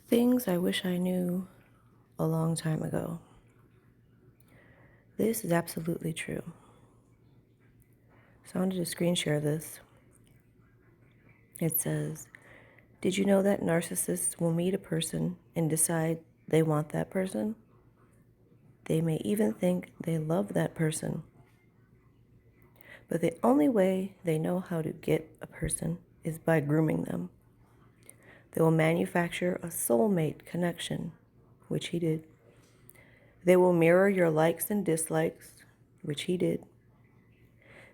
Things I wish I knew a long time ago. This is absolutely true. So I wanted to screen share this. It says, did you know that narcissists will meet a person and decide they want that person? They may even think they love that person. But the only way they know how to get a person is by grooming them. They will manufacture a soulmate connection, which he did. They will mirror your likes and dislikes, which he did.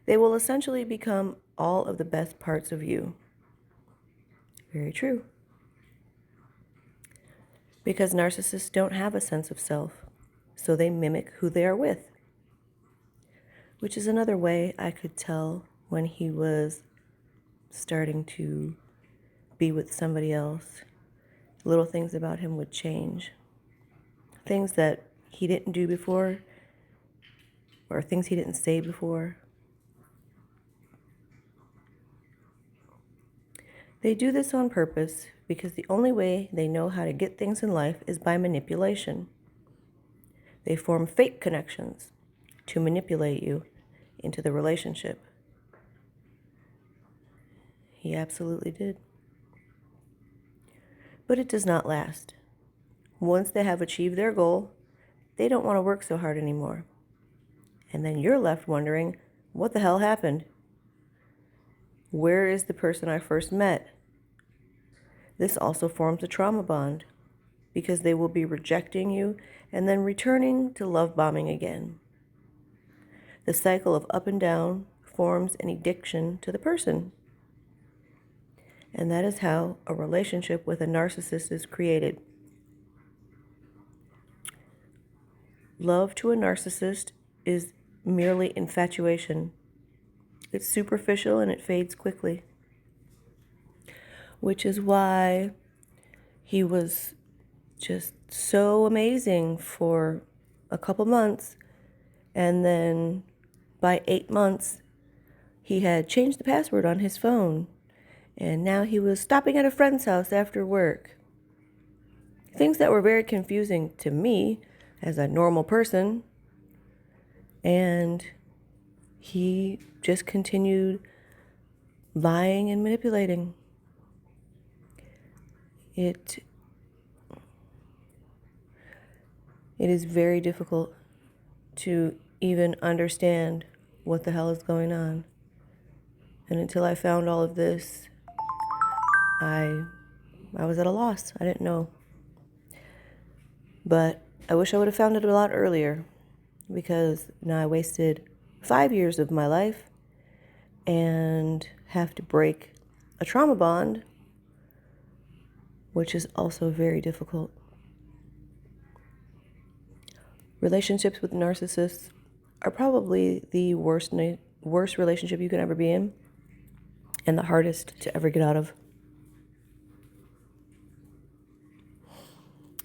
They will essentially become all of the best parts of you. Very true. Because narcissists don't have a sense of self, so they mimic who they are with. Which is another way I could tell when he was starting to be with somebody else. Little things about him would change. Things that he didn't do before, or things he didn't say before. They do this on purpose because the only way they know how to get things in life is by manipulation. They form fake connections to manipulate you into the relationship. He absolutely did. But it does not last. Once they have achieved their goal, they don't want to work so hard anymore. And then you're left wondering, what the hell happened? Where is the person I first met? This also forms a trauma bond because they will be rejecting you and then returning to love bombing again. The cycle of up and down forms an addiction to the person. And that is how a relationship with a narcissist is created. Love to a narcissist is merely infatuation. It's superficial and it fades quickly. Which is why he was just so amazing for a couple months. And then by 8 months, he had changed the password on his phone. And now he was stopping at a friend's house after work. Things that were very confusing to me as a normal person. And he just continued lying and manipulating. It is very difficult to even understand what the hell is going on. And until I found all of this, I was at a loss. I didn't know. But I wish I would have found it a lot earlier, because now I wasted 5 years of my life and have to break a trauma bond, which is also very difficult. Relationships with narcissists are probably the worst relationship you can ever be in, and the hardest to ever get out of.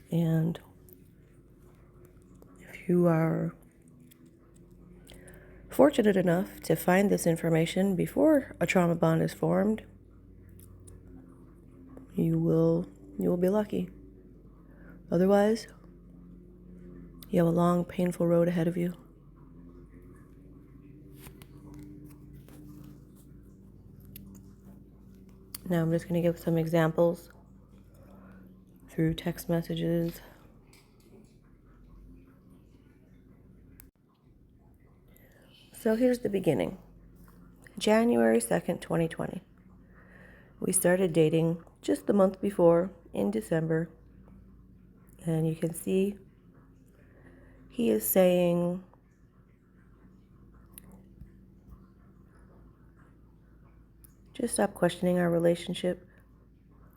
And if you are fortunate enough to find this information before a trauma bond is formed, you will be lucky. Otherwise, you have a long, painful road ahead of you. Now I'm just going to give some examples through text messages. So here's the beginning. January 2nd, 2020. We started dating just the month before, in December. And you can see he is saying, just stop questioning our relationship.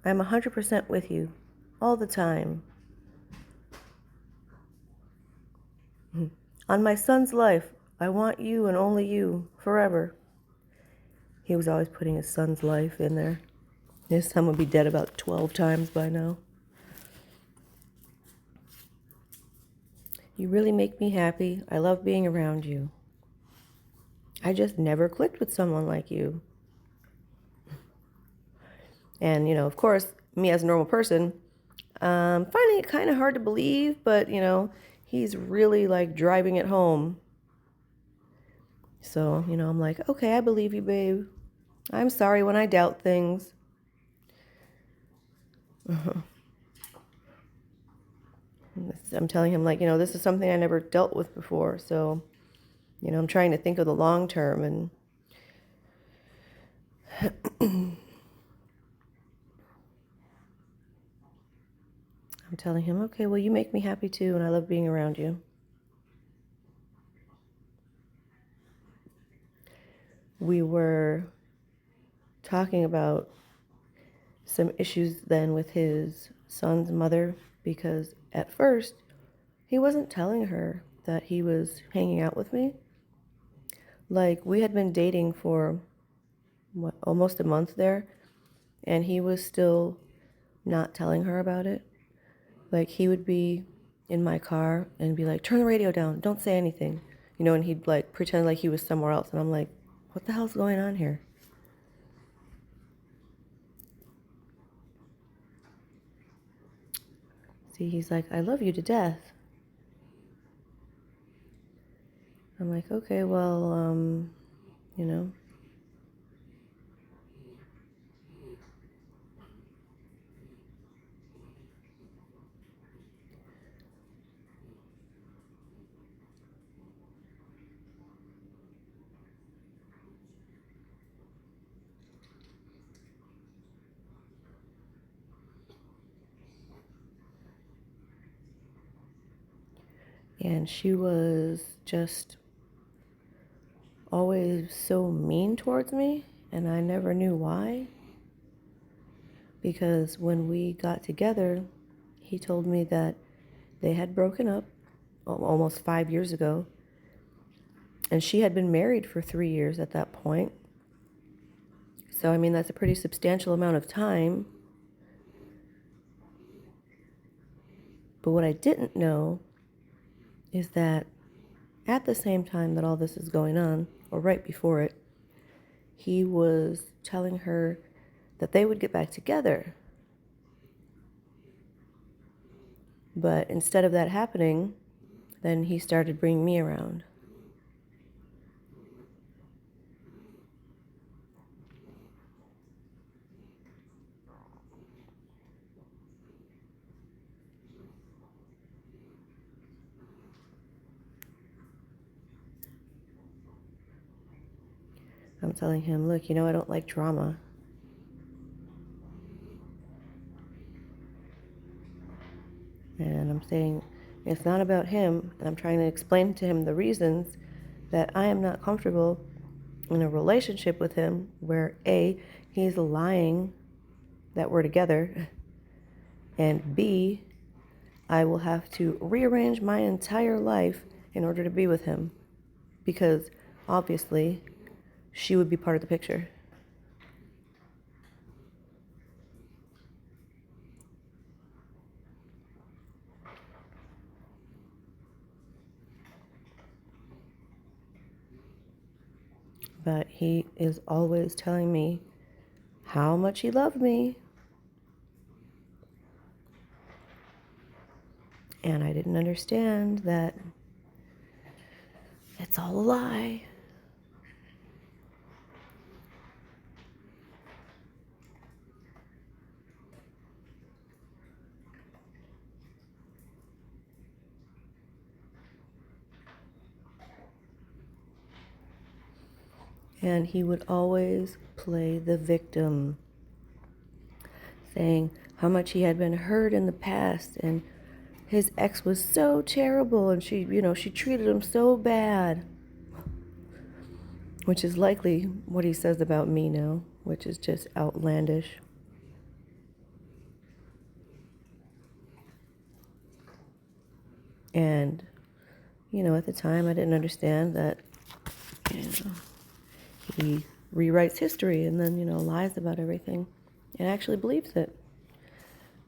I'm 100% with you all the time. On my son's life, I want you and only you forever. He was always putting his son's life in there. His son would be dead about 12 times by now. You really make me happy. I love being around you. I just never clicked with someone like you. And, of course, me as a normal person, Finding it kind of hard to believe, but, he's really like driving it home. So, I'm like, okay, I believe you, babe. I'm sorry when I doubt things. I'm telling him, like, this is something I never dealt with before. So, I'm trying to think of the long term. And I'm telling him, okay, well, you make me happy too, and I love being around you. We were talking about some issues then with his son's mother, because at first he wasn't telling her that he was hanging out with me. Like, we had been dating for almost a month there, and he was still not telling her about it. Like, he would be in my car and be like, turn the radio down, don't say anything, and he'd like pretend like he was somewhere else, and I'm like, what the hell's going on here? See, he's like, I love you to death. I'm like, okay, well, you know. And she was just always so mean towards me, and I never knew why. Because when we got together, he told me that they had broken up almost 5 years ago, and she had been married for 3 years at that point. So, I mean, that's a pretty substantial amount of time. But what I didn't know is that at the same time that all this is going on, or right before it, he was telling her that they would get back together. But instead of that happening, then he started bringing me around. I'm telling him, look, I don't like drama. And I'm saying it's not about him. And I'm trying to explain to him the reasons that I am not comfortable in a relationship with him where A, he's lying that we're together, and B, I will have to rearrange my entire life in order to be with him, because obviously she would be part of the picture. But he is always telling me how much he loved me. And I didn't understand that it's all a lie. And he would always play the victim, saying how much he had been hurt in the past, and his ex was so terrible, and she treated him so bad. Which is likely what he says about me now, which is just outlandish. And, at the time I didn't understand that, he rewrites history and then, lies about everything and actually believes it.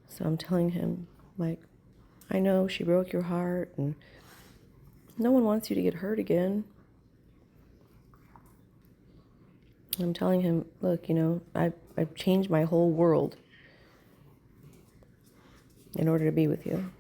So I'm telling him, like, I know she broke your heart and no one wants you to get hurt again. I'm telling him, look, I've changed my whole world. in order to be with you.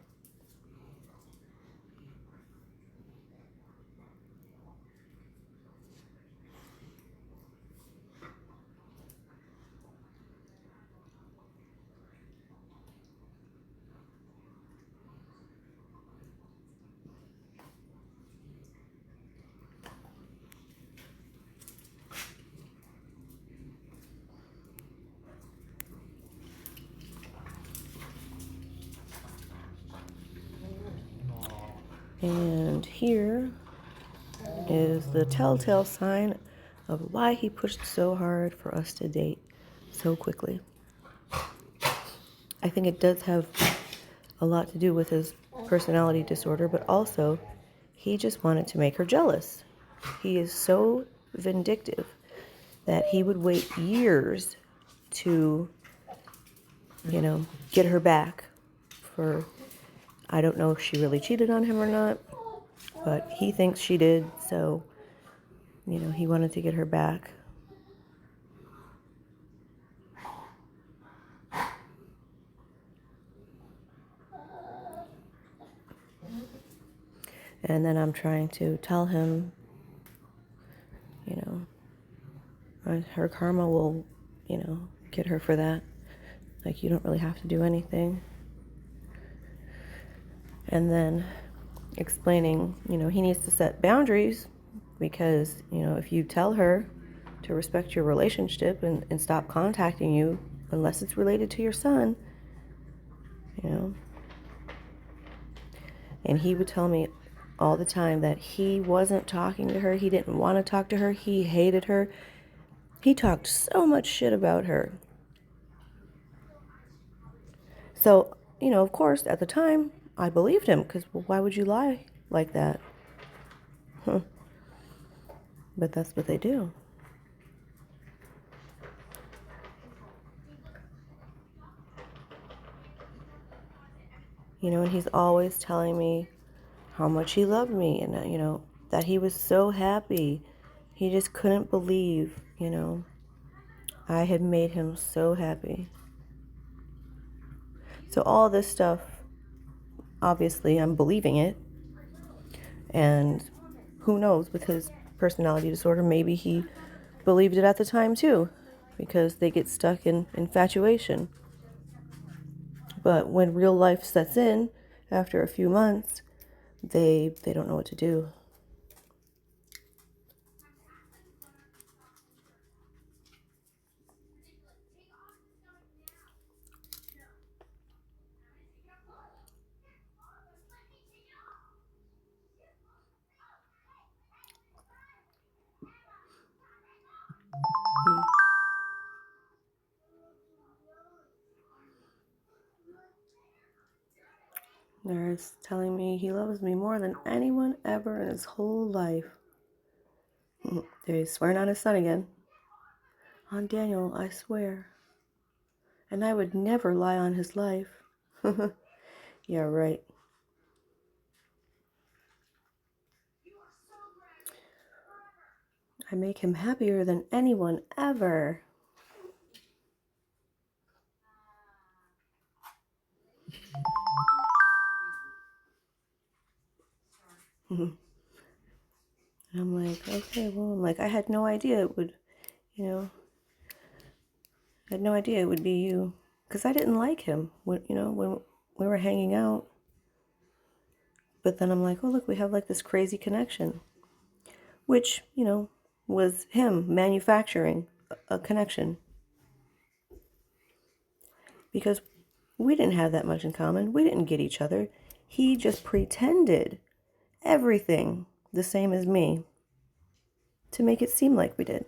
And here is the telltale sign of why he pushed so hard for us to date so quickly. I think it does have a lot to do with his personality disorder, but also he just wanted to make her jealous. He is so vindictive that he would wait years to, get her back for, I don't know if she really cheated on him or not, but he thinks she did, so, he wanted to get her back. And then I'm trying to tell him, her karma will, get her for that. Like, you don't really have to do anything. And then explaining, he needs to set boundaries because, if you tell her to respect your relationship and stop contacting you unless it's related to your son, and he would tell me all the time that he wasn't talking to her. He didn't want to talk to her. He hated her. He talked so much shit about her. So, of course, at the time, I believed him because, well, why would you lie like that? But that's what they do. And he's always telling me how much he loved me and, that he was so happy. He just couldn't believe, I had made him so happy. So all this stuff, obviously, I'm believing it. And who knows, with his personality disorder, maybe he believed it at the time too, because they get stuck in infatuation. But when real life sets in after a few months, they don't know what to do. There's telling me he loves me more than anyone ever in his whole life. There he's swearing on his son again. On Daniel, I swear. And I would never lie on his life. Yeah, right. I make him happier than anyone ever. And I'm like, okay, well, I had no idea it would, I had no idea it would be you. Because I didn't like him, when we were hanging out. But then I'm like, oh, look, we have this crazy connection. Which, was him manufacturing a connection. Because we didn't have that much in common. We didn't get each other. He just pretended everything the same as me to make it seem like we did.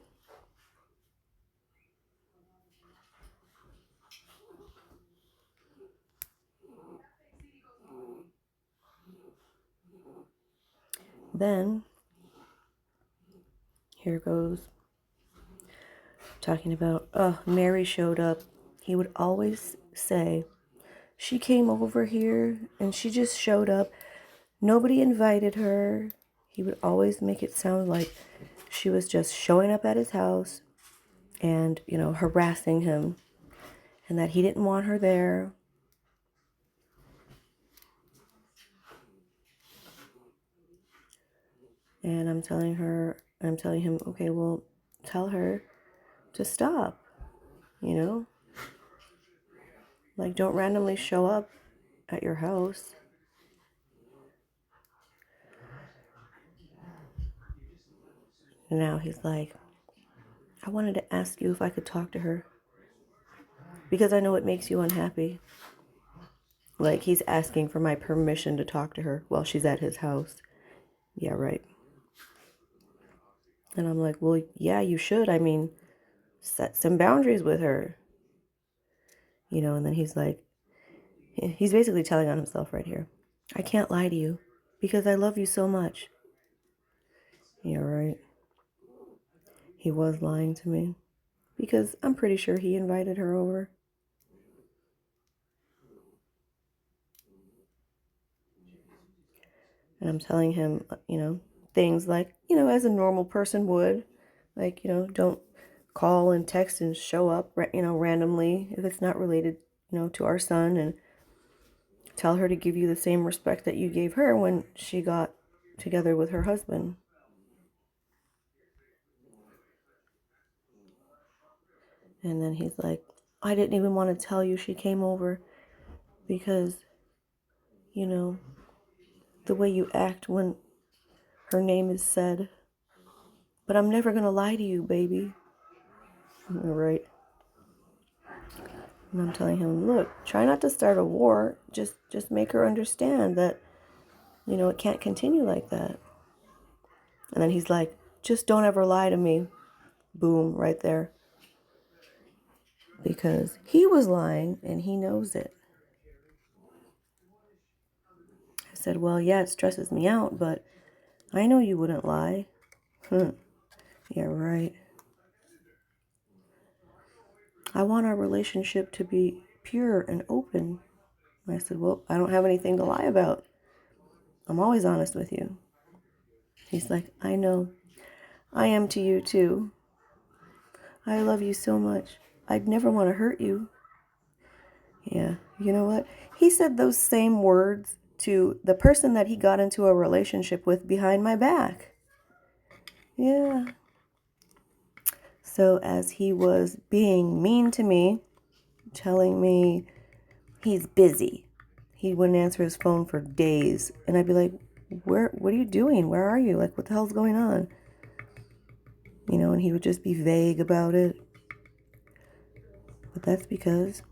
Then, here goes talking about, Mary showed up. He would always say, she came over here and she just showed up. Nobody invited her. He would always make it sound like she was just showing up at his house and, harassing him, and that he didn't want her there. And I'm telling him, okay, well, tell her to stop, you know? Like, don't randomly show up at your house. And now he's like, I wanted to ask you if I could talk to her because I know it makes you unhappy. Like, he's asking for my permission to talk to her while she's at his house. Yeah, right. And I'm like, well, yeah, you should. I mean, set some boundaries with her. You know, and then he's like, he's basically telling on himself right here. I can't lie to you because I love you so much. Yeah, right. He was lying to me because I'm pretty sure he invited her over. And I'm telling him, things like, as a normal person would. Like, don't call and text and show up, randomly if it's not related, to our son. And tell her to give you the same respect that you gave her when she got together with her husband. And then he's like, I didn't even want to tell you she came over because, you know, the way you act when her name is said. But I'm never going to lie to you, baby. All right. And I'm telling him, look, try not to start a war. Just make her understand that, it can't continue like that. And then he's like, just don't ever lie to me. Boom, right there. Because he was lying and he knows it. I said, well, yeah, it stresses me out, but I know you wouldn't lie. Yeah, right. I want our relationship to be pure and open. I said, well, I don't have anything to lie about. I'm always honest with you. He's like, I know. I am to you too. I love you so much. I'd never want to hurt you. Yeah, you know what? He said those same words to the person that he got into a relationship with behind my back. Yeah. So as he was being mean to me, telling me he's busy, he wouldn't answer his phone for days. And I'd be like, what are you doing? Where are you? Like, what the hell's going on? And he would just be vague about it. But that's because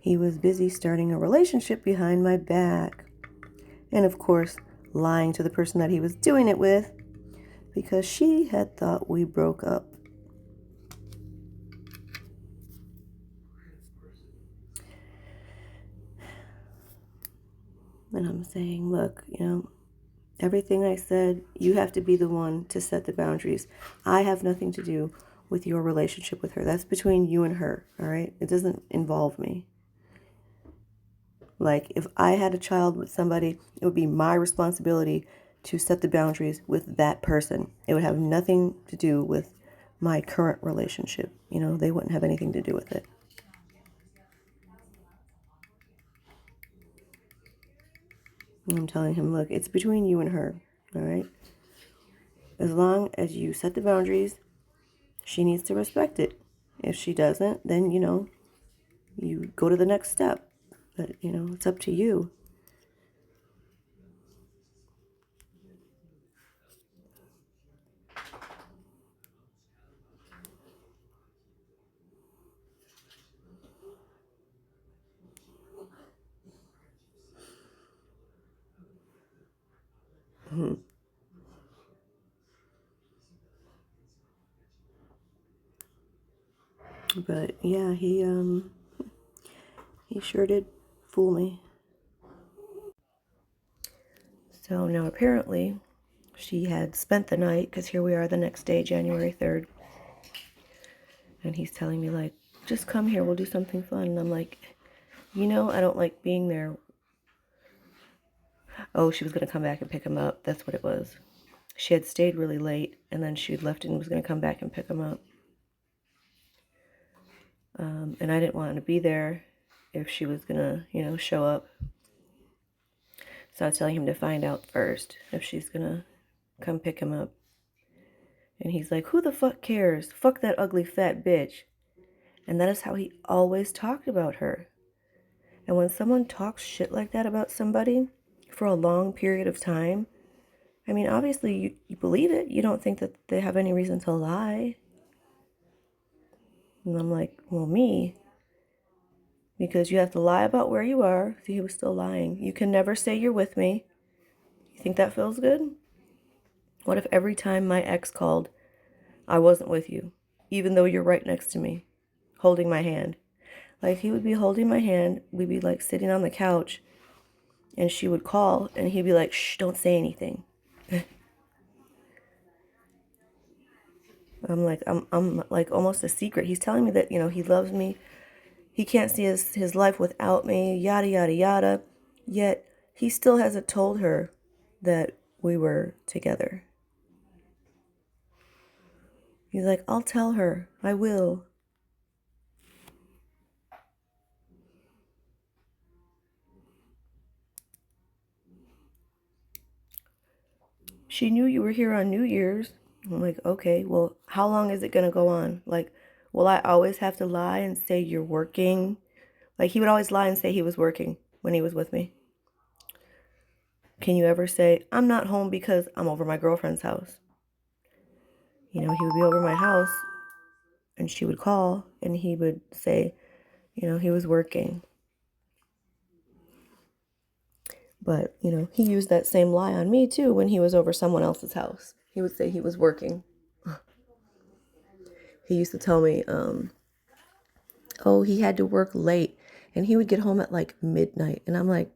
he was busy starting a relationship behind my back. And of course, lying to the person that he was doing it with because she had thought we broke up. And I'm saying, look, everything I said, you have to be the one to set the boundaries. I have nothing to do with your relationship with her. That's between you and her, all right? It doesn't involve me. Like, if I had a child with somebody, it would be my responsibility to set the boundaries with that person. It would have nothing to do with my current relationship. They wouldn't have anything to do with it. And I'm telling him, look, it's between you and her, all right? As long as you set the boundaries, she needs to respect it. If she doesn't, then, you go to the next step. But, it's up to you. Mm-hmm. But yeah, he sure did fool me. So now apparently she had spent the night, because here we are the next day, January 3rd. And he's telling me, like, just come here, we'll do something fun. And I'm like, I don't like being there. Oh, she was going to come back and pick him up. That's what it was. She had stayed really late, and then she'd left and was going to come back and pick him up. And I didn't want to be there if she was going to, show up. So I was telling him to find out first if she's going to come pick him up. And he's like, who the fuck cares? Fuck that ugly fat bitch. And that is how he always talked about her. And when someone talks shit like that about somebody for a long period of time, I mean, obviously you believe it. You don't think that they have any reason to lie. And I'm like, well, me, because you have to lie about where you are. See, he was still lying. You can never say you're with me. You think that feels good? What if every time my ex called, I wasn't with you, even though you're right next to me, holding my hand? Like, he would be holding my hand, we'd be like sitting on the couch, and she would call, and he'd be like, shh, don't say anything. I'm like almost a secret. He's telling me that, he loves me. He can't see his life without me, yada, yada, yada. Yet, he still hasn't told her that we were together. He's like, I'll tell her. I will. She knew you were here on New Year's. I'm like, okay, well, how long is it going to go on? Like, will I always have to lie and say you're working? Like, he would always lie and say he was working when he was with me. Can you ever say, I'm not home because I'm over my girlfriend's house? He would be over my house and she would call and he would say, he was working. But, he used that same lie on me too when he was over someone else's house. He would say he was working. He used to tell me, oh, he had to work late and he would get home at like midnight. And I'm like,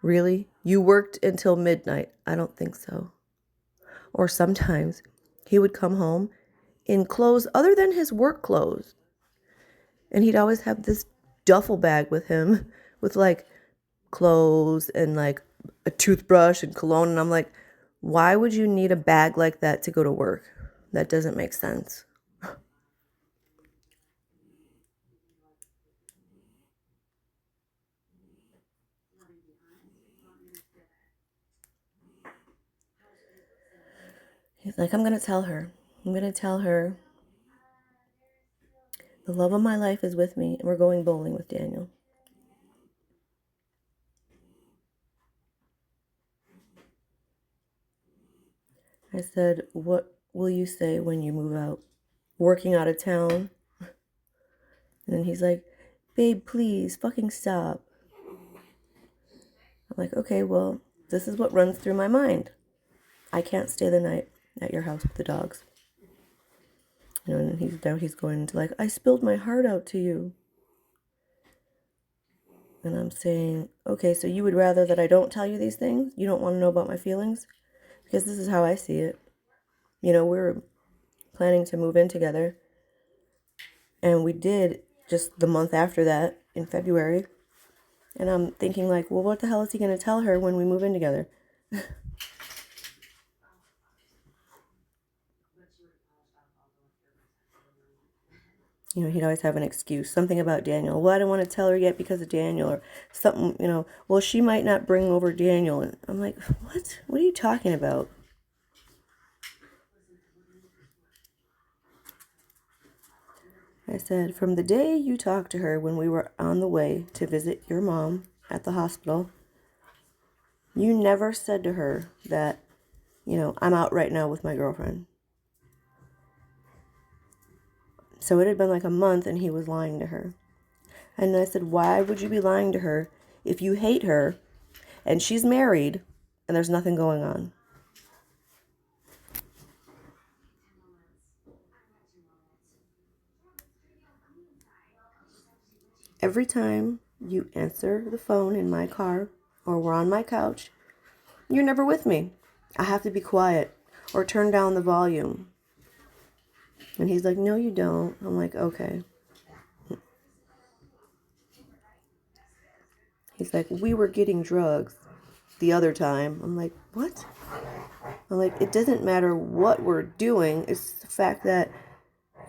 really? You worked until midnight? I don't think so. Or sometimes he would come home in clothes other than his work clothes. And he'd always have this duffel bag with him with like clothes and like a toothbrush and cologne. And I'm like, why would you need a bag like that to go to work? That doesn't make sense. He's like, I'm going to tell her. I'm going to tell her the love of my life is with me and we're going bowling with Daniel. I said, what will you say when you move out? Working out of town? And then he's like, babe, please, fucking stop. I'm like, okay, well, this is what runs through my mind. I can't stay the night at your house with the dogs. And he's going into like, I spilled my heart out to you. And I'm saying, okay, so you would rather that I don't tell you these things? You don't want to know about my feelings? Because this is how I see it. We're planning to move in together. And we did just the month after that, in February. And I'm thinking like, well, what the hell is he going to tell her when we move in together? He'd always have an excuse, something about Daniel. Well, I don't want to tell her yet because of Daniel, or something, well, she might not bring over Daniel. And I'm like, what? What are you talking about? I said, from the day you talked to her when we were on the way to visit your mom at the hospital, you never said to her that, I'm out right now with my girlfriend. So it had been like a month and he was lying to her. And I said, why would you be lying to her if you hate her and she's married and there's nothing going on? Every time you answer the phone in my car or we're on my couch, you're never with me. I have to be quiet or turn down the volume. And he's like, no, you don't. I'm like, okay. He's like, we were getting drugs the other time. I'm like, what? I'm like, it doesn't matter what we're doing. It's the fact that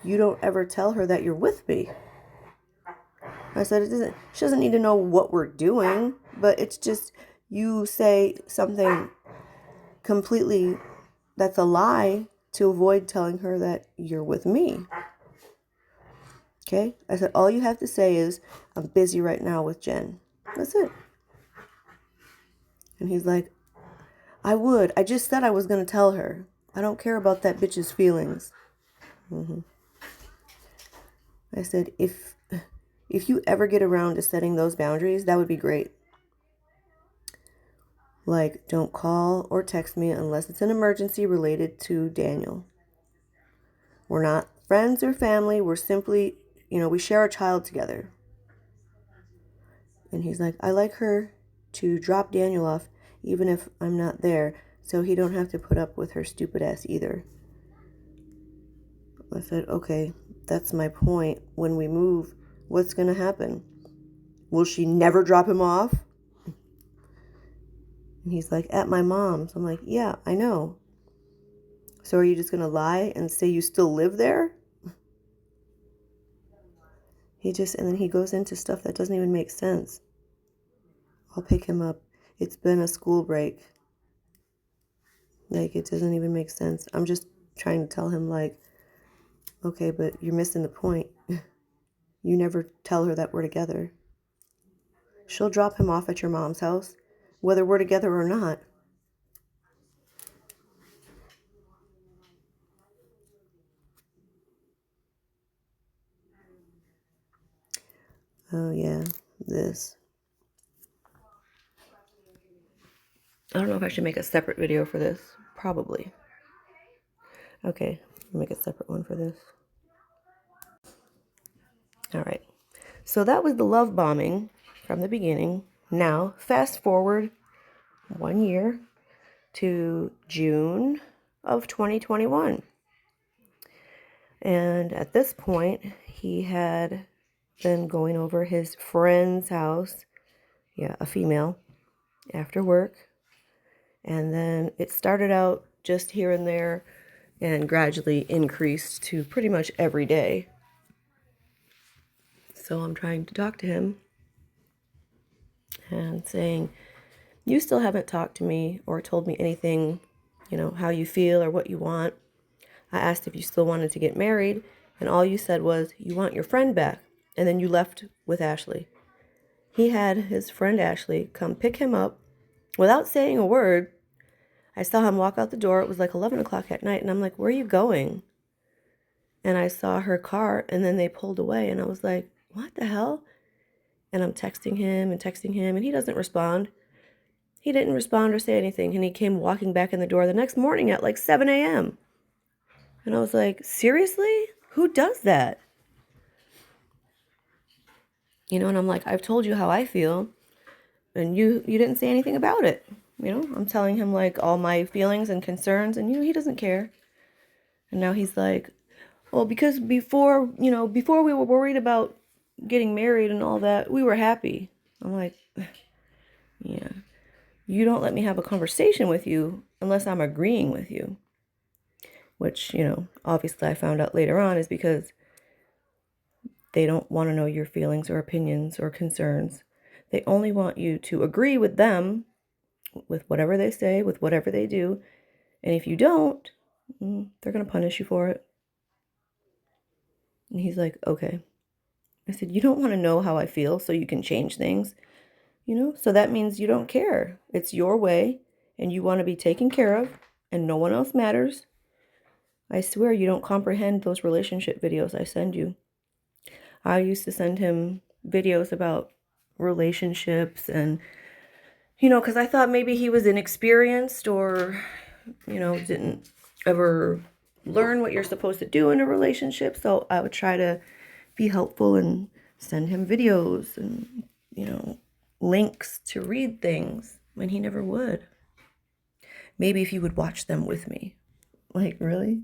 you don't ever tell her that you're with me. I said, she doesn't need to know what we're doing, but it's just you say something completely that's a lie to avoid telling her that you're with me. Okay? I said, all you have to say is, I'm busy right now with Jen. That's it. And he's like, I just said I was going to tell her. I don't care about that bitch's feelings. I said, if you ever get around to setting those boundaries, that would be great. Like, don't call or text me unless it's an emergency related to Daniel. We're not friends or family. We're simply, we share a child together. And he's like, I like her to drop Daniel off even if I'm not there, so he don't have to put up with her stupid ass either. I said, okay, that's my point. When we move, what's going to happen? Will she never drop him off? And he's like, at my mom's. I'm like, yeah, I know. So are you just going to lie and say you still live there? And then he goes into stuff that doesn't even make sense. I'll pick him up. It's been a school break. Like, it doesn't even make sense. I'm just trying to tell him, like, okay, but you're missing the point. You never tell her that we're together. She'll drop him off at your mom's house, whether we're together or not. Oh, yeah, this. I don't know if I should make a separate video for this. Probably. Okay, I'll make a separate one for this. All right. So that was the love bombing from the beginning. Now, fast forward 1 year to June of 2021. And at this point, he had been going over his friend's house, a female, after work. And then it started out just here and there and gradually increased to pretty much every day. So I'm trying to talk to him and saying, you still haven't talked to me or told me anything, how you feel or what you want. I asked if you still wanted to get married, and all you said was, you want your friend back, and then you left with Ashley. He had his friend Ashley come pick him up without saying a word. I saw him walk out the door. It was like 11 o'clock at night, and I'm like, where are you going? And I saw her car, and then they pulled away, and I was like, what the hell? And I'm texting him, and he doesn't respond. He didn't respond or say anything, and he came walking back in the door the next morning at like 7 a.m. And I was like, seriously? Who does that? And I'm like, I've told you how I feel, and you didn't say anything about it. I'm telling him like all my feelings and concerns, and he doesn't care. And now he's like, well, because before we were worried about getting married and all that, we were happy. I'm like, yeah, you don't let me have a conversation with you unless I'm agreeing with you. Which, obviously I found out later on is because they don't want to know your feelings or opinions or concerns. They only want you to agree with them, with whatever they say, with whatever they do. And if you don't, they're going to punish you for it. And he's like, okay. I said, you don't want to know how I feel so you can change things, So that means you don't care. It's your way, and you want to be taken care of, and no one else matters. I swear you don't comprehend those relationship videos I send you. I used to send him videos about relationships and, because I thought maybe he was inexperienced or, didn't ever learn what you're supposed to do in a relationship. So I would try to be helpful and send him videos and, links to read things when he never would. Maybe if he would watch them with me. Like, really?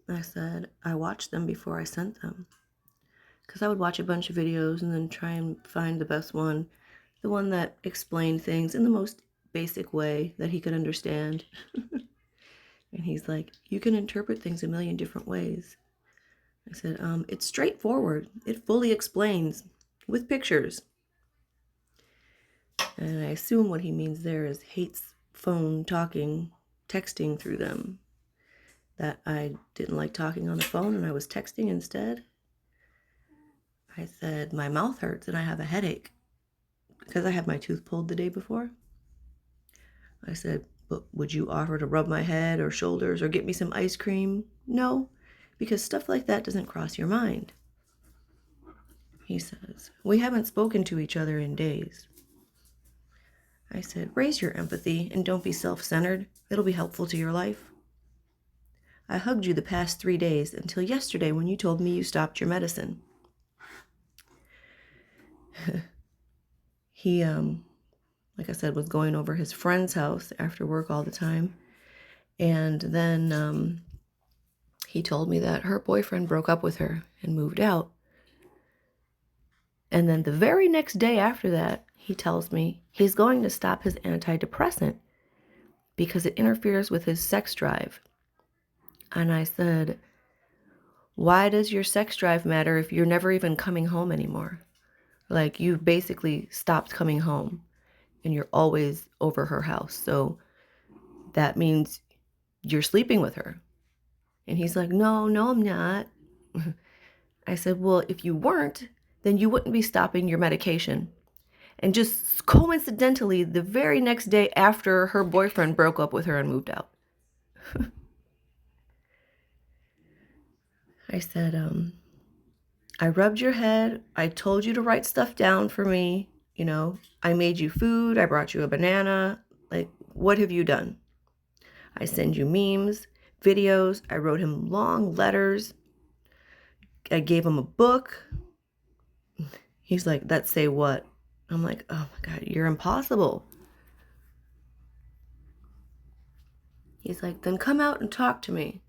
I said, I watched them before I sent them. Because I would watch a bunch of videos and then try and find the best one. The one that explained things in the most basic way that he could understand. And he's like, you can interpret things a million different ways. I said, it's straightforward. It fully explains with pictures. And I assume what he means there is hates phone talking, texting through them, that I didn't like talking on the phone and I was texting instead. I said, my mouth hurts and I have a headache because I had my tooth pulled the day before. I said, but would you offer to rub my head or shoulders or get me some ice cream? No, because stuff like that doesn't cross your mind. He says, we haven't spoken to each other in days. I said, raise your empathy and don't be self-centered. It'll be helpful to your life. I hugged you the past 3 days until yesterday when you told me you stopped your medicine. He, like I said, was going over his friend's house after work all the time. And then he told me that her boyfriend broke up with her and moved out. And then the very next day after that, he tells me he's going to stop his antidepressant because it interferes with his sex drive. And I said, why does your sex drive matter if you're never even coming home anymore? Like, you've basically stopped coming home and you're always over her house. So that means you're sleeping with her. And he's like, no, I'm not. I said, well, if you weren't, then you wouldn't be stopping your medication. And just coincidentally, the very next day after her boyfriend broke up with her and moved out. I said, I rubbed your head. I told you to write stuff down for me. You know, I made you food. I brought you a banana. Like, what have you done? I send you memes, videos. I wrote him long letters. I gave him a book. He's like, that say what? I'm like, oh my God, you're impossible. He's like, then come out and talk to me.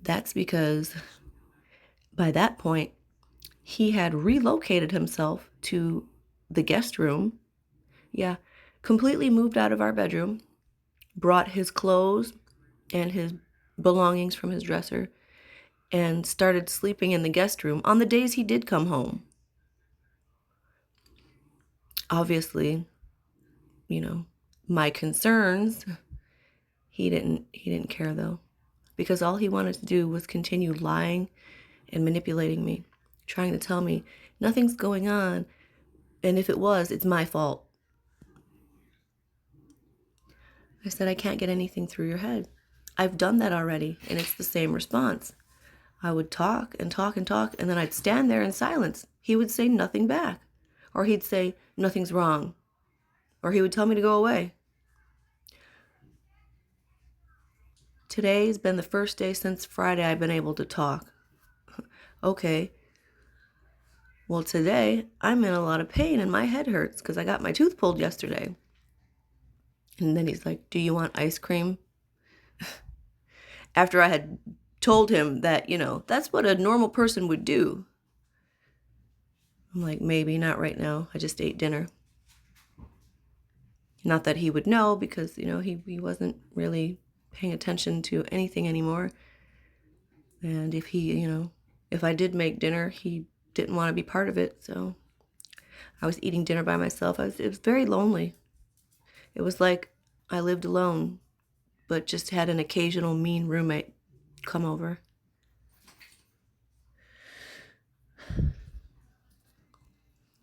That's because by that point, he had relocated himself to the guest room. Yeah, completely moved out of our bedroom, brought his clothes and his belongings from his dresser, and started sleeping in the guest room on the days he did come home. Obviously, you know, my concerns, he didn't care though, because all he wanted to do was continue lying and manipulating me, trying to tell me nothing's going on, and if it was, it's my fault. I said, I can't get anything through your head. I've done that already, and it's the same response. I would talk and talk and talk, and then I'd stand there in silence. He would say nothing back, or he'd say nothing's wrong, or he would tell me to go away. Today's been the first day since Friday I've been able to talk. Okay. Well, today I'm in a lot of pain and my head hurts because I got my tooth pulled yesterday. And then he's like, do you want ice cream? After I had told him that, you know, that's what a normal person would do. I'm like, maybe not right now. I just ate dinner. Not that he would know because, you know, he wasn't really paying attention to anything anymore. And if he, you know, if I did make dinner, he didn't want to be part of it. So I was eating dinner by myself. It was very lonely. It was like I lived alone, but just had an occasional mean roommate come over.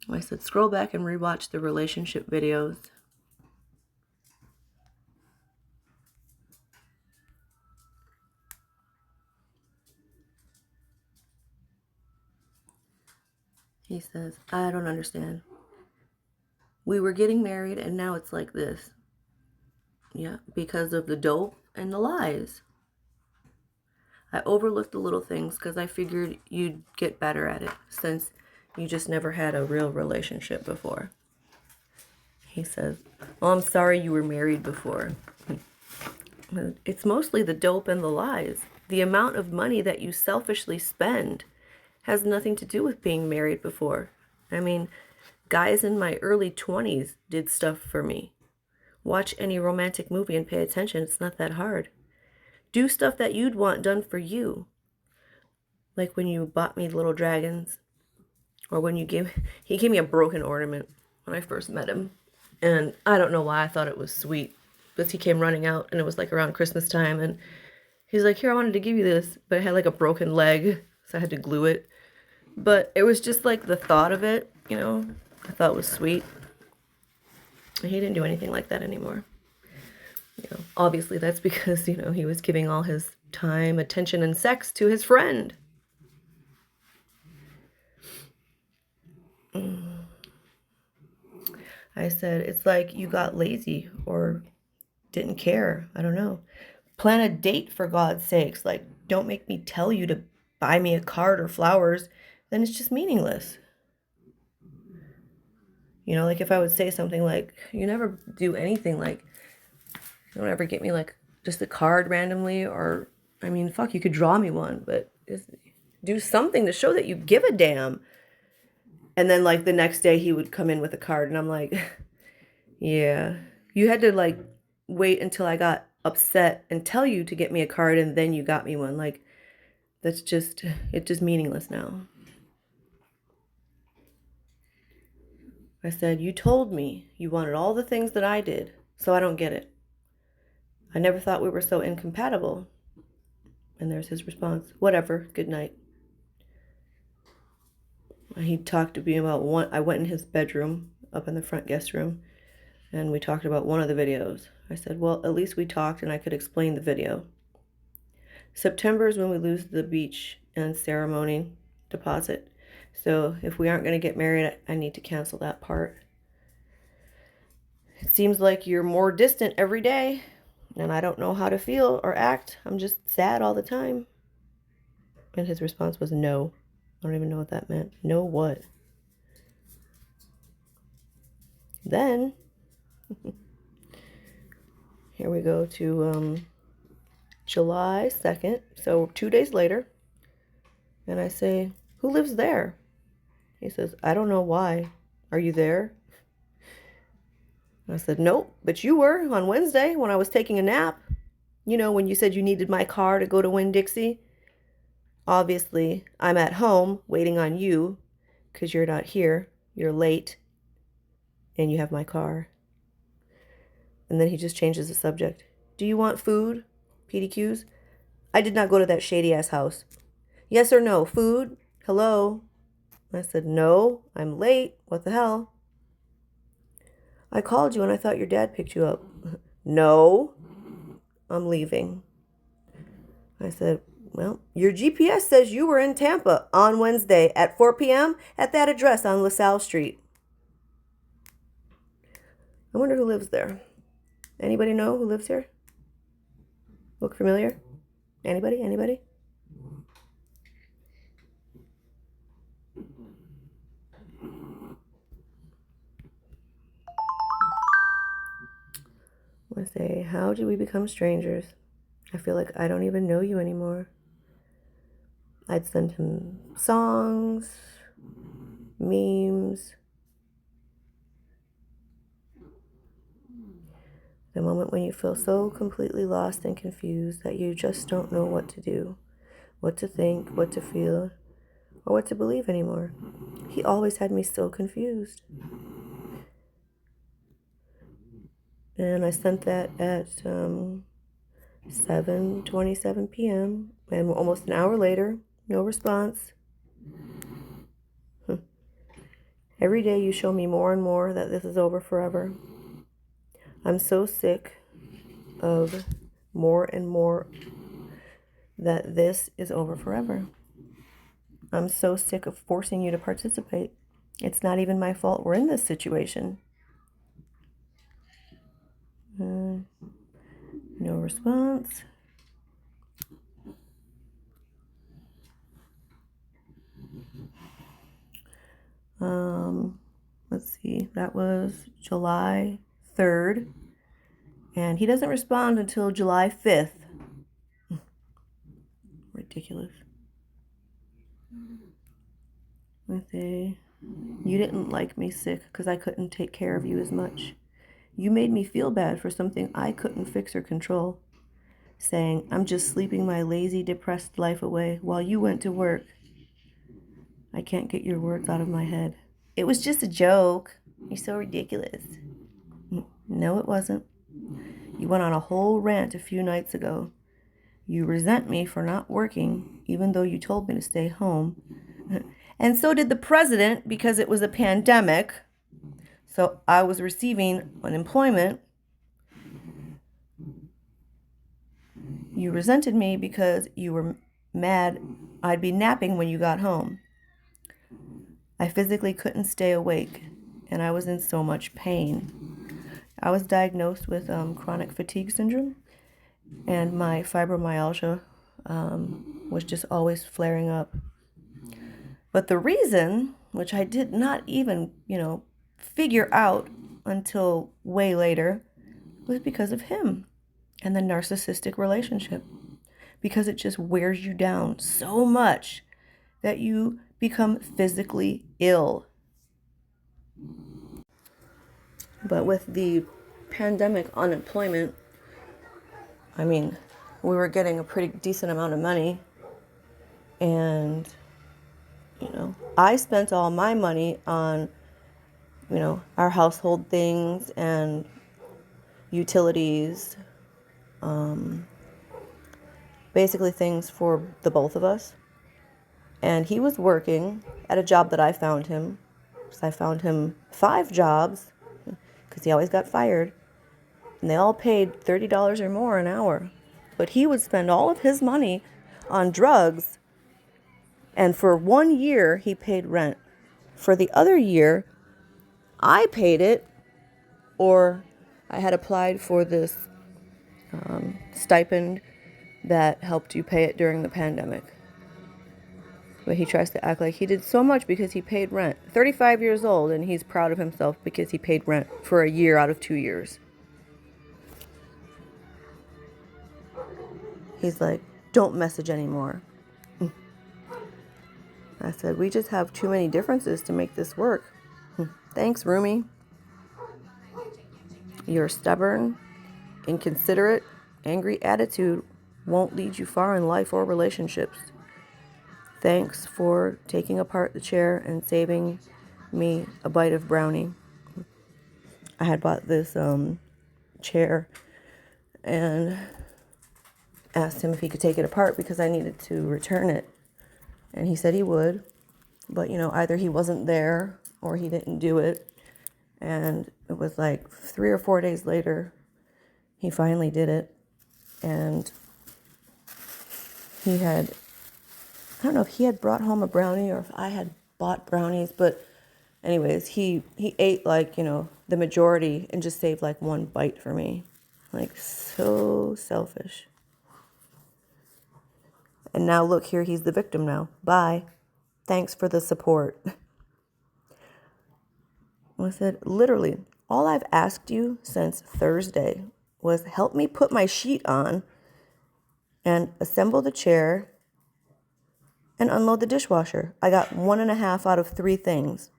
I said, scroll back and rewatch the relationship videos. He says, I don't understand. We were getting married and now it's like this. Yeah, because of the dope and the lies. I overlooked the little things because I figured you'd get better at it since you just never had a real relationship before. He says, well, I'm sorry you were married before. It's mostly the dope and the lies. The amount of money that you selfishly spend has nothing to do with being married before. I mean, guys in my early 20s did stuff for me. Watch any romantic movie and pay attention. It's not that hard. Do stuff that you'd want done for you. Like when you bought me little dragons, or when he gave me a broken ornament when I first met him. And I don't know why I thought it was sweet, but he came running out, and it was like around Christmas time, and he's like, here, I wanted to give you this, but it had like a broken leg, so I had to glue it. But it was just like the thought of it, you know, I thought was sweet. And he didn't do anything like that anymore. You know, obviously that's because, you know, he was giving all his time, attention, and sex to his friend. I said, it's like you got lazy or didn't care. I don't know. Plan a date for God's sakes. Like, don't make me tell you to buy me a card or flowers. Then it's just meaningless. You know, like if I would say something like, you never do anything, like, you don't ever get me like just a card randomly, or, I mean, fuck, you could draw me one, but just do something to show that you give a damn. And then like the next day he would come in with a card, and I'm like, yeah, you had to like wait until I got upset and tell you to get me a card, and then you got me one. Like, that's just, it's just meaningless now. I said, you told me you wanted all the things that I did, so I don't get it. I never thought we were so incompatible. And there's his response, whatever, good night. He talked to me about one. I went in his bedroom up in the front guest room, and we talked about one of the videos. I said, well, at least we talked and I could explain the video. September is when we lose the beach and ceremony deposit. So if we aren't going to get married, I need to cancel that part. It seems like you're more distant every day, and I don't know how to feel or act. I'm just sad all the time. And his response was no. I don't even know what that meant. No what? Then, here we go to July 2nd, so 2 days later, and I say, who lives there? He says, I don't know why. Are you there? I said, nope, but you were on Wednesday when I was taking a nap. You know, when you said you needed my car to go to Winn-Dixie. Obviously, I'm at home waiting on you because you're not here. You're late, and you have my car. And then he just changes the subject. Do you want food? PDQs? I did not go to that shady-ass house. Yes or no? Food? Hello? I said, no, I'm late. What the hell? I called you and I thought your dad picked you up. No, I'm leaving. I said, well, your GPS says you were in Tampa on Wednesday at 4 p.m. at that address on LaSalle Street. I wonder who lives there. Anybody know who lives here? Look familiar? Anybody? Anybody? I say, how did we become strangers? I feel like I don't even know you anymore. I'd send him songs, memes. The moment when you feel so completely lost and confused that you just don't know what to do, what to think, what to feel, or what to believe anymore. He always had me so confused. And I sent that at 7:27 p.m. and almost an hour later, no response. Every day you show me more and more that this is over forever. I'm so sick of more and more that this is over forever. I'm so sick of forcing you to participate. It's not even my fault we're in this situation. No response. Let's see, that was July 3rd, and he doesn't respond until July 5th. Ridiculous. I say, you didn't like me sick because I couldn't take care of you as much. You made me feel bad for something I couldn't fix or control, saying I'm just sleeping my lazy, depressed life away while you went to work. I can't get your words out of my head. It was just a joke. You're so ridiculous. No, it wasn't. You went on a whole rant a few nights ago. You resent me for not working, even though you told me to stay home. And so did the president, because it was a pandemic. So I was receiving unemployment. You resented me because you were mad I'd be napping when you got home. I physically couldn't stay awake, and I was in so much pain. I was diagnosed with chronic fatigue syndrome, and my fibromyalgia was just always flaring up. But the reason, which I did not even, figure out until way later, was because of him and the narcissistic relationship. Because it just wears you down so much that you become physically ill. But with the pandemic unemployment, we were getting a pretty decent amount of money. And, I spent all my money on, our household things and utilities, basically things for the both of us. And he was working at a job that I found him. So I found him 5 jobs because he always got fired. And they all paid $30 or more an hour. But he would spend all of his money on drugs. And for 1 year, he paid rent. For the other year, I paid it, or I had applied for this stipend that helped you pay it during the pandemic. But he tries to act like he did so much because he paid rent. 35 years old, and he's proud of himself because he paid rent for a year out of 2 years. He's like, don't message anymore. I said, we just have too many differences to make this work. Thanks, roomie. Your stubborn, inconsiderate, angry attitude won't lead you far in life or relationships. Thanks for taking apart the chair and saving me a bite of brownie. I had bought this chair and asked him if he could take it apart because I needed to return it. And he said he would, but either he wasn't there or he didn't do it. And it was like 3 or 4 days later, he finally did it. And I don't know if he had brought home a brownie or if I had bought brownies, but anyways, he ate the majority and just saved 1 bite for me. So selfish. And now look, here he's the victim now. Bye. Thanks for the support. I said, literally, all I've asked you since Thursday was help me put my sheet on and assemble the chair and unload the dishwasher. I got 1.5 out of 3 things.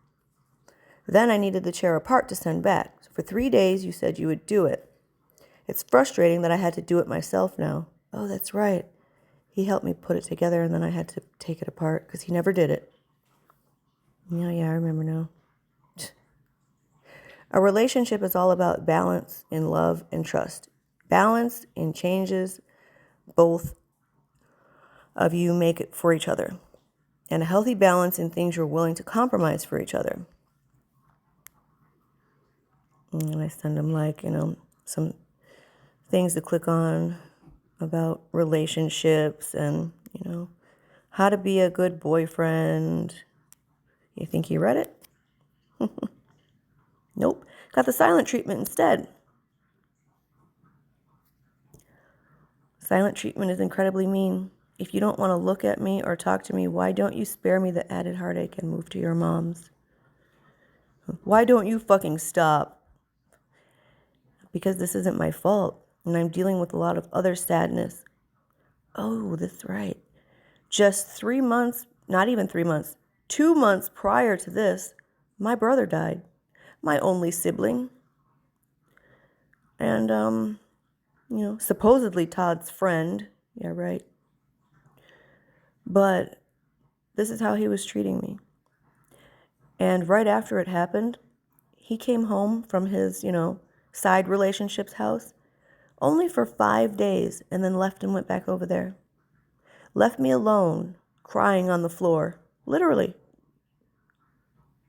Then I needed the chair apart to send back. For 3 days, you said you would do it. It's frustrating that I had to do it myself now. Oh, that's right. He helped me put it together, and then I had to take it apart because he never did it. Yeah, I remember now. A relationship is all about balance in love and trust. Balance in changes both of you make it for each other. And a healthy balance in things you're willing to compromise for each other. And I send them some things to click on about relationships and, how to be a good boyfriend. You think he read it? Nope. Got the silent treatment instead. Silent treatment is incredibly mean. If you don't want to look at me or talk to me, why don't you spare me the added heartache and move to your mom's? Why don't you fucking stop? Because this isn't my fault, and I'm dealing with a lot of other sadness. Oh, that's right. Just 3 months, not even 3 months, 2 months prior to this, my brother died. My only sibling. And, supposedly Todd's friend. Yeah, right. But this is how he was treating me. And right after it happened, he came home from his, side relationship's house, only for 5 days, and then left and went back over there. Left me alone, crying on the floor. Literally.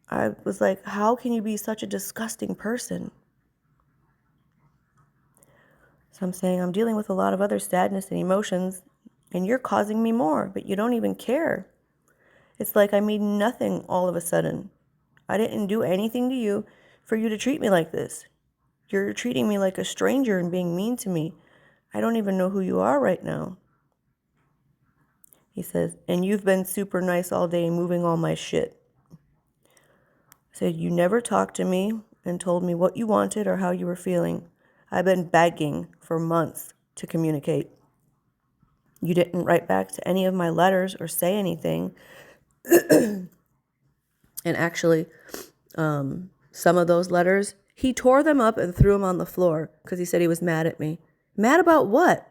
I was like, how can you be such a disgusting person? So I'm saying I'm dealing with a lot of other sadness and emotions, and you're causing me more, but you don't even care. It's like I mean nothing all of a sudden. I didn't do anything to you for you to treat me like this. You're treating me like a stranger and being mean to me. I don't even know who you are right now. He says, and you've been super nice all day moving all my shit. I said, you never talked to me and told me what you wanted or how you were feeling. I've been begging for months to communicate. You didn't write back to any of my letters or say anything. And actually, some of those letters, he tore them up and threw them on the floor because he said he was mad at me. Mad about what?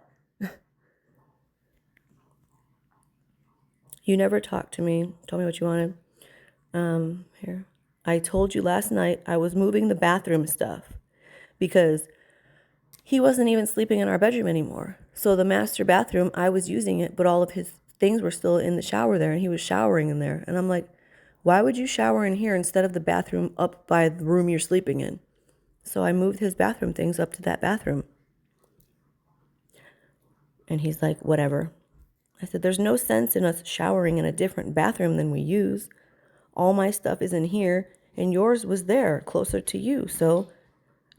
You never talked to me, told me what you wanted. Here. I told you last night I was moving the bathroom stuff because he wasn't even sleeping in our bedroom anymore. So the master bathroom, I was using it, but all of his things were still in the shower there, and he was showering in there. And I'm like, why would you shower in here instead of the bathroom up by the room you're sleeping in? So I moved his bathroom things up to that bathroom. And he's like, whatever. I said, there's no sense in us showering in a different bathroom than we use. All my stuff is in here, and yours was there, closer to you. So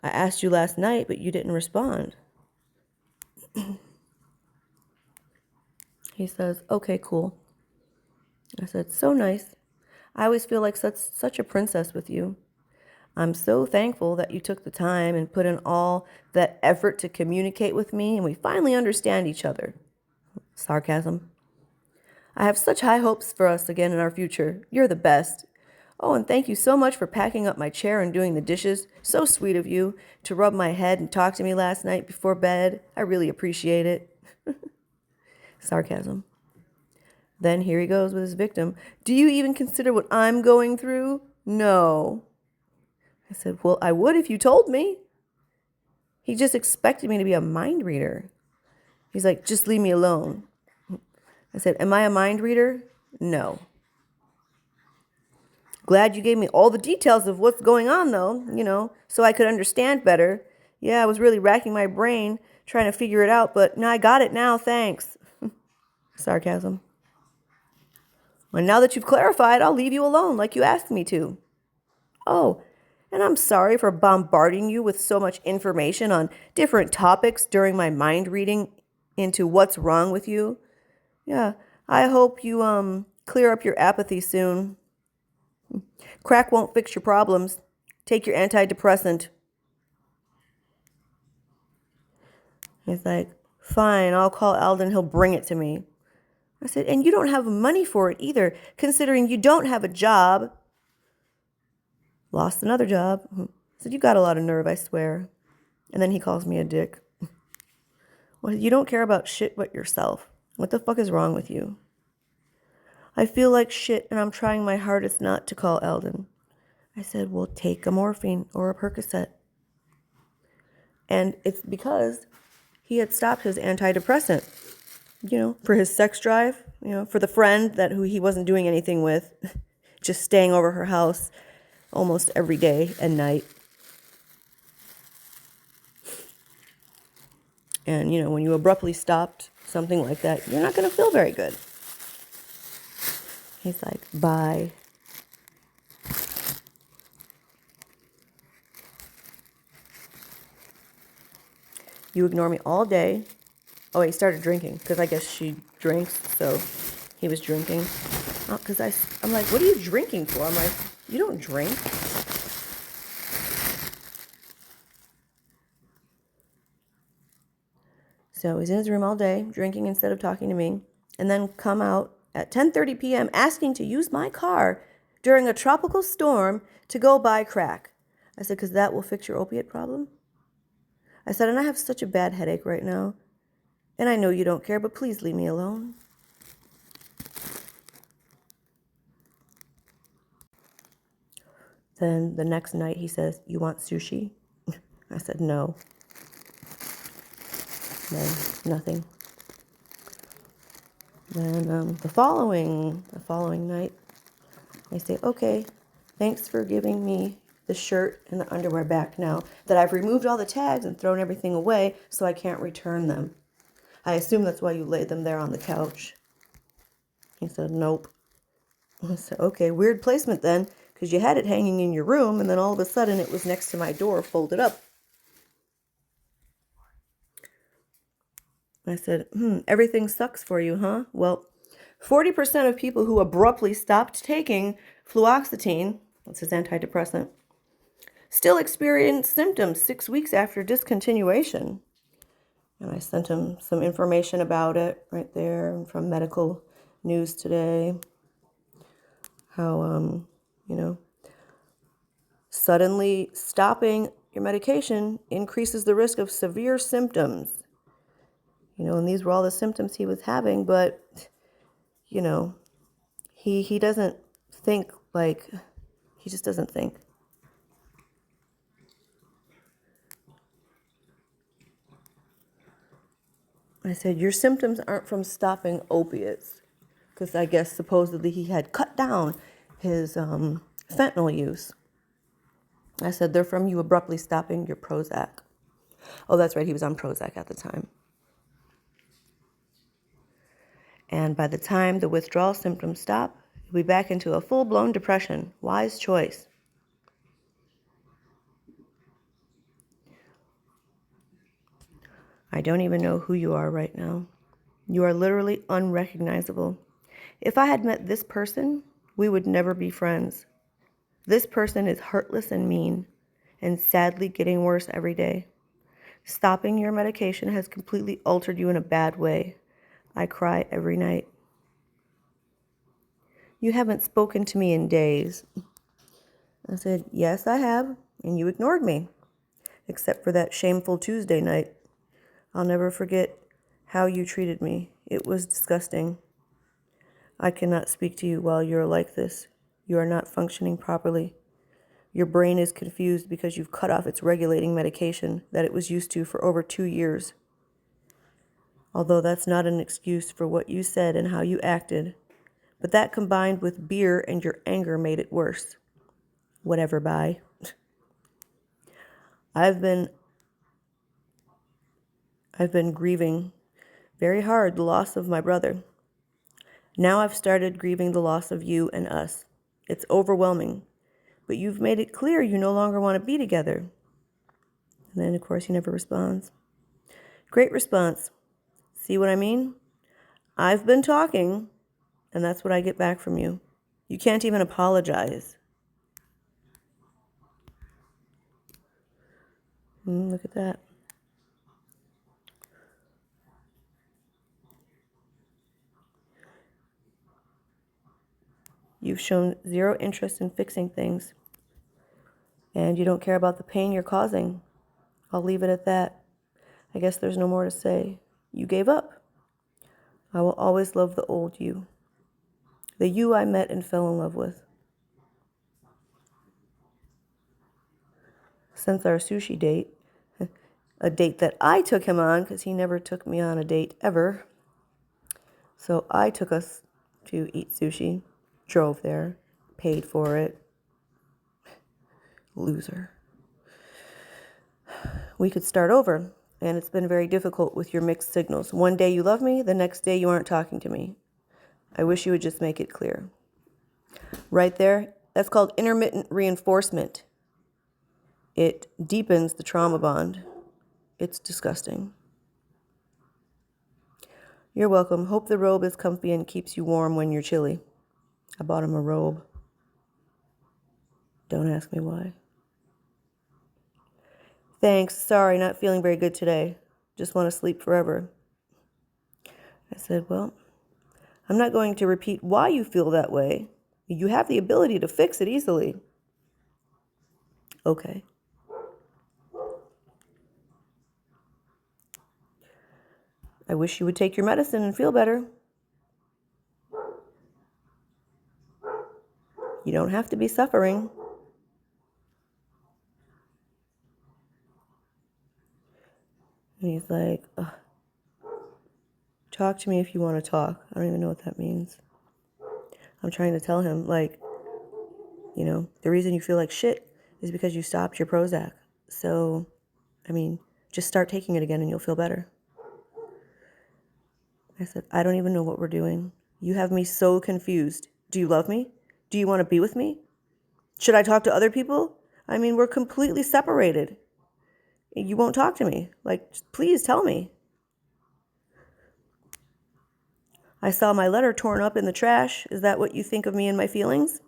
I asked you last night, but you didn't respond. He says, okay, cool. I said, so nice. I always feel like such a princess with you. I'm so thankful that you took the time and put in all that effort to communicate with me, and we finally understand each other. Sarcasm. I have such high hopes for us again in our future. You're the best. Oh, and thank you so much for packing up my chair and doing the dishes. So sweet of you to rub my head and talk to me last night before bed. I really appreciate it. Sarcasm. Then here he goes with his victim. Do you even consider what I'm going through? No. I said, well, I would if you told me. He just expected me to be a mind reader. He's like, just leave me alone. I said, am I a mind reader? No. Glad you gave me all the details of what's going on, though, so I could understand better. Yeah, I was really racking my brain trying to figure it out, but now I got it now, thanks. Sarcasm. And now that you've clarified, I'll leave you alone like you asked me to. Oh, and I'm sorry for bombarding you with so much information on different topics during my mind reading into what's wrong with you. Yeah, I hope you clear up your apathy soon. Crack won't fix your problems. Take your antidepressant. He's like, fine, I'll call Alden. He'll bring it to me. I said, and you don't have money for it either, considering you don't have a job. Lost another job. I said, you got a lot of nerve, I swear. And then he calls me a dick. Well, you don't care about shit but yourself. What the fuck is wrong with you? I feel like shit and I'm trying my hardest not to call Alden. I said, well, take a morphine or a Percocet. And it's because he had stopped his antidepressant, for his sex drive, for the friend who he wasn't doing anything with, just staying over her house almost every day and night. And, when you abruptly stopped something like that, you're not going to feel very good. He's like, bye. You ignore me all day. Oh, he started drinking because I guess she drinks, so he was drinking. Because I'm like, what are you drinking for? I'm like, you don't drink. So he's in his room all day, drinking instead of talking to me, and then come out at 10:30 p.m. asking to use my car during a tropical storm to go buy crack. I said, because that will fix your opiate problem. I said, and I have such a bad headache right now. And I know you don't care, but please leave me alone. Then the next night he says, you want sushi? I said, no. Then nothing. Then the following night, I say, okay, thanks for giving me the shirt and the underwear back now that I've removed all the tags and thrown everything away so I can't return them. I assume that's why you laid them there on the couch. He said, nope. I said, okay, weird placement then, because you had it hanging in your room and then all of a sudden it was next to my door folded up. I said, everything sucks for you, huh? Well, 40% of people who abruptly stopped taking fluoxetine, that's his antidepressant, still experience symptoms 6 weeks after discontinuation. And I sent him some information about it right there from Medical News Today. How, suddenly stopping your medication increases the risk of severe symptoms. And these were all the symptoms he was having, but, he doesn't think like, he just doesn't think. I said, your symptoms aren't from stopping opiates, because I guess supposedly he had cut down his fentanyl use. I said, they're from you abruptly stopping your Prozac. Oh, that's right, he was on Prozac at the time. And by the time the withdrawal symptoms stop, he'll be back into a full-blown depression. Wise choice. I don't even know who you are right now. You are literally unrecognizable. If I had met this person, we would never be friends. This person is heartless and mean, and sadly getting worse every day. Stopping your medication has completely altered you in a bad way. I cry every night. You haven't spoken to me in days. I said, yes, I have, and you ignored me, except for that shameful Tuesday night. I'll never forget how you treated me. It was disgusting. I cannot speak to you while you're like this. You are not functioning properly. Your brain is confused because you've cut off its regulating medication that it was used to for over 2 years. Although that's not an excuse for what you said and how you acted, but that combined with beer and your anger made it worse. Whatever, bye. I've been grieving very hard the loss of my brother. Now I've started grieving the loss of you and us. It's overwhelming, but you've made it clear you no longer want to be together. And then, of course, he never responds. Great response. See what I mean? I've been talking, and that's what I get back from you. You can't even apologize. Look at that. You've shown zero interest in fixing things, and you don't care about the pain you're causing. I'll leave it at that. I guess there's no more to say. You gave up. I will always love the old you, the you I met and fell in love with. Since our sushi date, a date that I took him on because he never took me on a date ever. So I took us to eat sushi, drove there, paid for it. Loser. We could start over, and it's been very difficult with your mixed signals. One day you love me, the next day you aren't talking to me. I wish you would just make it clear. Right there, that's called intermittent reinforcement. It deepens the trauma bond. It's disgusting. You're welcome. Hope the robe is comfy and keeps you warm when you're chilly. I bought him a robe. Don't ask me why. Thanks. Sorry, not feeling very good today. Just want to sleep forever. I said, well, I'm not going to repeat why you feel that way. You have the ability to fix it easily. Okay. I wish you would take your medicine and feel better. You don't have to be suffering. And he's like, ugh, talk to me if you want to talk. I don't even know what that means. I'm trying to tell him, like, the reason you feel like shit is because you stopped your Prozac. So, just start taking it again and you'll feel better. I said, I don't even know what we're doing. You have me so confused. Do you love me? Do you want to be with me? Should I talk to other people? We're completely separated. You won't talk to me. Like, please tell me. I saw my letter torn up in the trash. Is that what you think of me and my feelings?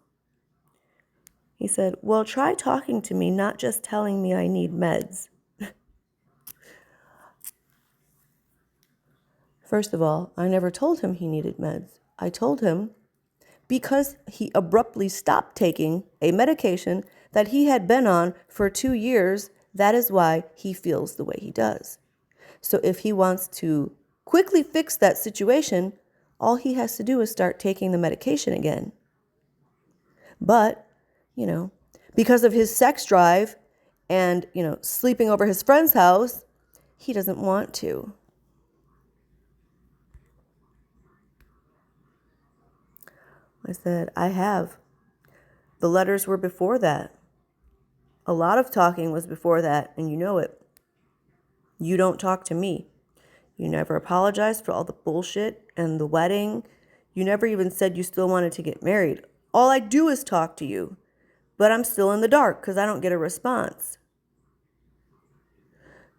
He said, well, try talking to me, not just telling me I need meds. First of all, I never told him he needed meds. I told him because he abruptly stopped taking a medication that he had been on for 2 years, that is why he feels the way he does. So if he wants to quickly fix that situation, all he has to do is start taking the medication again. But, because of his sex drive and, sleeping over his friend's house, he doesn't want to. I said, I have. The letters were before that. A lot of talking was before that, and you know it. You don't talk to me. You never apologized for all the bullshit and the wedding. You never even said you still wanted to get married. All I do is talk to you, but I'm still in the dark because I don't get a response.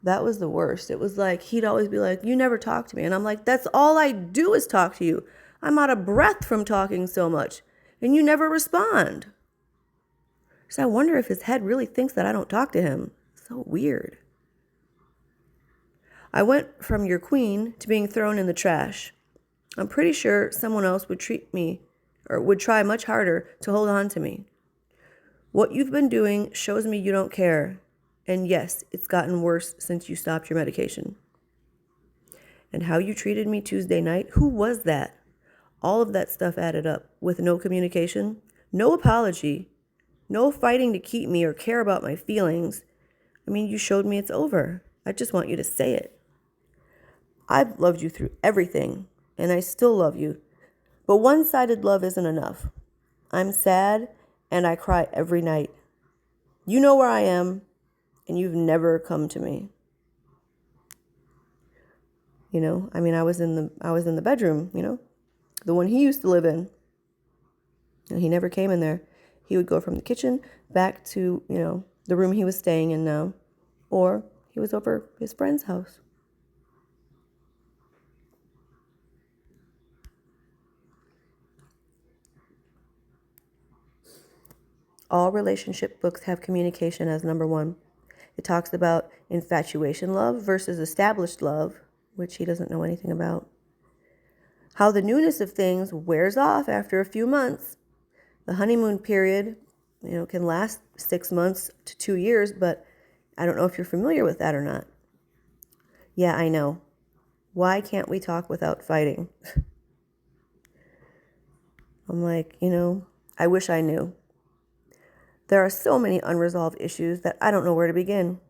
That was the worst. It was like, he'd always be like, you never talk to me. And I'm like, that's all I do is talk to you. I'm out of breath from talking so much, and you never respond. So I wonder if his head really thinks that I don't talk to him. So weird. I went from your queen to being thrown in the trash. I'm pretty sure someone else would treat me or would try much harder to hold on to me. What you've been doing shows me you don't care. And yes, it's gotten worse since you stopped your medication. And how you treated me Tuesday night, who was that? All of that stuff added up with no communication, no apology, no fighting to keep me or care about my feelings. You showed me it's over. I just want you to say it. I've loved you through everything, and I still love you. But one-sided love isn't enough. I'm sad, and I cry every night. You know where I am, and you've never come to me. I was in the bedroom, the one he used to live in. And he never came in there. He would go from the kitchen back to, the room he was staying in now, or he was over his friend's house. All relationship books have communication as number one. It talks about infatuation love versus established love, which he doesn't know anything about. How the newness of things wears off after a few months. The honeymoon period, can last 6 months to 2 years, but I don't know if you're familiar with that or not. Yeah, I know. Why can't we talk without fighting? I'm like, I wish I knew. There are so many unresolved issues that I don't know where to begin.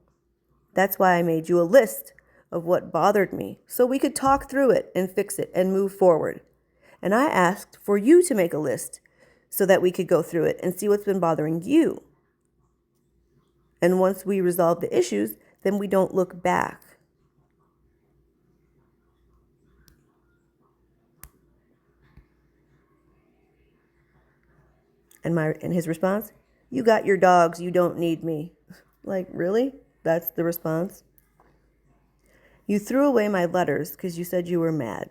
That's why I made you a list of what bothered me so we could talk through it and fix it and move forward. And I asked for you to make a list so that we could go through it and see what's been bothering you. And once we resolve the issues, then we don't look back. And his response, you got your dogs, you don't need me. Like, really? That's the response? You threw away my letters because you said you were mad.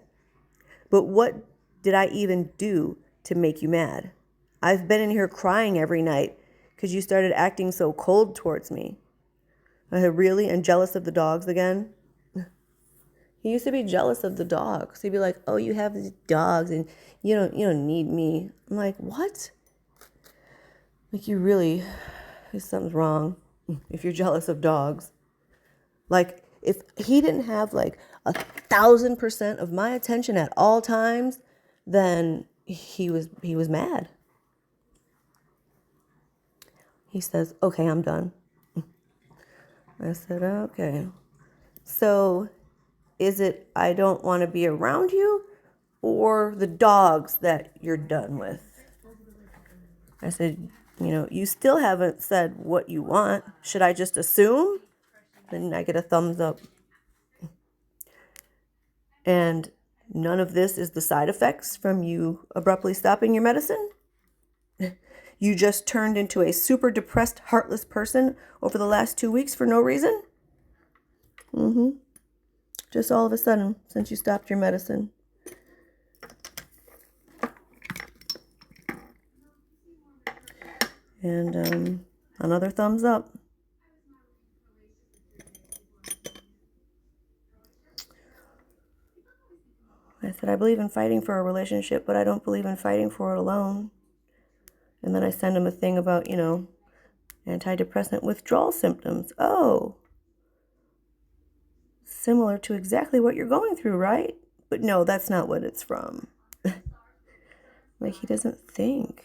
But what did I even do to make you mad? I've been in here crying every night because you started acting so cold towards me. I said, really? And jealous of the dogs again? He used to be jealous of the dogs. He'd be like, oh, you have these dogs and you don't need me. I'm like, what? Like, you really, something's wrong if you're jealous of dogs. Like, if he didn't have like 1,000% of my attention at all times, then he was mad. He says, okay, I'm done. I said, okay. So is it I don't want to be around you, or the dogs that you're done with? I said, you still haven't said what you want. Should I just assume? Then I get a thumbs up. And none of this is the side effects from you abruptly stopping your medicine? You just turned into a super depressed, heartless person over the last 2 weeks for no reason? Just all of a sudden, since you stopped your medicine. And another thumbs up. I said, I believe in fighting for a relationship, but I don't believe in fighting for it alone. And then I send him a thing about, antidepressant withdrawal symptoms. Oh, similar to exactly what you're going through, right? But no, that's not what it's from. Like, he doesn't think.